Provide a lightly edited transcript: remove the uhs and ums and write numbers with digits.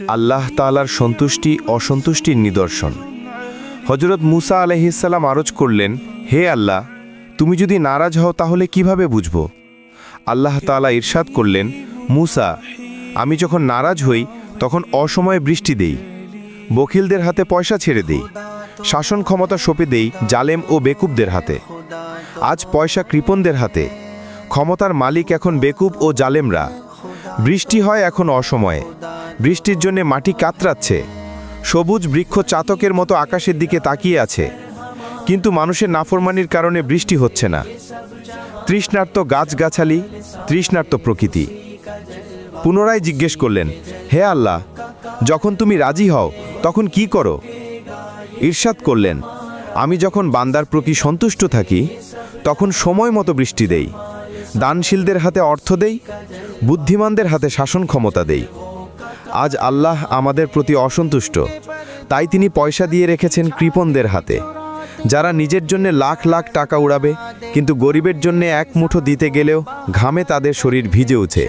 আল্লাহ তাআলার সন্তুষ্টি অসন্তুষ্টির নিদর্শন। হযরত মুসা আলাইহিসসালাম আরজ করলেন, হে আল্লাহ, তুমি যদি নারাজ হও তাহলে কিভাবে বুঝব? আল্লাহ তাআলা ইরশাদ করলেন, মুসা, আমি যখন নারাজ হই তখন অসময়ে বৃষ্টি দেই, বখিলদের হাতে পয়সা ছেড়ে দেই, শাসন ক্ষমতা সঁপে দেই জালেম ও বেকুবদের হাতে। আজ পয়সা কৃপণদের হাতে, ক্ষমতার মালিক এখন বেকুব ও জালেমরা। বৃষ্টি হয় এখন অসময়ে, বৃষ্টির জন্য মাটি কাতরাচ্ছে, সবুজ বৃক্ষ চাতকের মতো আকাশের দিকে তাকিয়ে আছে, কিন্তু মানুষের নাফরমানির কারণে বৃষ্টি হচ্ছে না। তৃষ্ণার্ত গাছগাছালি, তৃষ্ণার্ত প্রকৃতি। পুনরায় জিজ্ঞেস করলেন, হে আল্লাহ, যখন তুমি রাজি হও তখন কি করো? ইরশাদ করলেন, আমি যখন বান্দার প্রতি সন্তুষ্ট থাকি তখন সময় মতো বৃষ্টি দেই, দানশীলদের হাতে অর্থ দেই, বুদ্ধিমানদের হাতে শাসন ক্ষমতা দেই। আজ আল্লাহ আমাদের প্রতি অসন্তুষ্ট, তাই তিনি পয়সা দিয়ে রেখেছেন কৃপণদের হাতে, যারা নিজের জন্য লাখ লাখ টাকা উড়াবে, কিন্তু গরিবের জন্য এক মুঠো দিতে গেলেও ঘামে তাদের শরীর ভিজে উঠে।